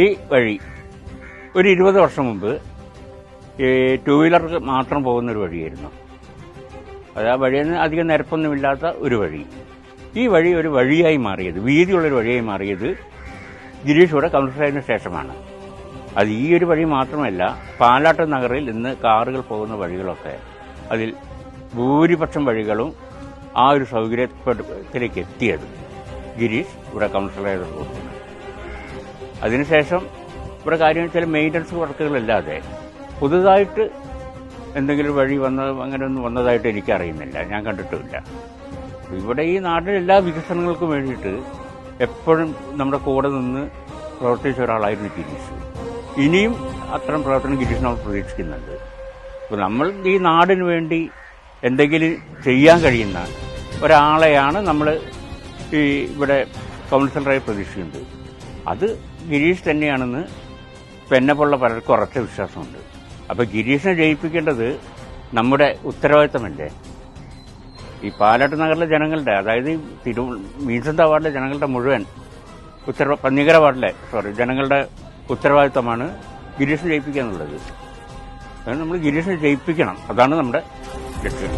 ഈ വഴി ഒരു 20 വർഷം മുമ്പ് ഈ 2 വീലർക്ക് മാത്രം പോകുന്നൊരു വഴിയായിരുന്നു. അത് ആ വഴിയിൽ നിന്ന് അധികം നിരപ്പൊന്നുമില്ലാത്ത ഒരു വഴി. ഈ വഴി ഒരു വഴിയായി മാറിയത്, വീതിയുള്ളൊരു വഴിയായി മാറിയത് ഗിരീഷ് ഇവിടെ കൗൺസിലറായതിനു ശേഷമാണ്. അത് ഈ ഒരു വഴി മാത്രമല്ല, പാലാട്ട് നഗറിൽ ഇന്ന് കാറുകൾ പോകുന്ന വഴികളൊക്കെ അതിൽ ഭൂരിപക്ഷം വഴികളും ആ ഒരു സൗകര്യത്തിലേക്ക് എത്തിയത് ഗിരീഷ് ഇവിടെ കൗൺസിലറായതോടുകൂടിയാണ്. അതിനുശേഷം ഇവിടെ കാര്യം ചില മെയിൻ്റനൻസ് വർക്കുകളല്ലാതെ പുതുതായിട്ട് എന്തെങ്കിലും വഴി അങ്ങനെയൊന്നും വന്നതായിട്ട് എനിക്കറിയുന്നില്ല, ഞാൻ കണ്ടിട്ടുമില്ല. ഇവിടെ ഈ നാട്ടിലെ എല്ലാ വികസനങ്ങൾക്കും വേണ്ടിയിട്ട് എപ്പോഴും നമ്മുടെ കൂടെ നിന്ന് പ്രവർത്തിച്ച ഒരാളായിരുന്നു ഗിരീഷ്. ഇനിയും അത്തരം പ്രവർത്തനം ഗിരീഷ് നമ്മൾ പ്രതീക്ഷിക്കുന്നുണ്ട്. അപ്പോൾ നമ്മൾ ഈ നാടിന് വേണ്ടി എന്തെങ്കിലും ചെയ്യാൻ കഴിയുന്ന ഒരാളെയാണ് നമ്മൾ ഈ ഇവിടെ കൗൺസിലറായി പ്രതീക്ഷിക്കുന്നത്. അത് ഗിരീഷ് തന്നെയാണെന്ന് എന്നെപ്പോലുള്ള പലർക്കും ഉറച്ച വിശ്വാസമുണ്ട്. അപ്പോൾ ഗിരീഷിനെ ജയിപ്പിക്കേണ്ടത് നമ്മുടെ ഉത്തരവാദിത്തമല്ലേ? ഈ പാലാട്ട് നഗറിലെ ജനങ്ങളുടെ, അതായത് മീൻസന്ത വാർഡിലെ ജനങ്ങളുടെ മുഴുവൻ പന്നിക്കര വാർഡിലെ ജനങ്ങളുടെ ഉത്തരവാദിത്തമാണ് ഗിരീഷിനെ ജയിപ്പിക്കുക എന്നുള്ളത്. നമ്മൾ ഗിരീഷിനെ ജയിപ്പിക്കണം, അതാണ് നമ്മുടെ ലക്ഷ്യം.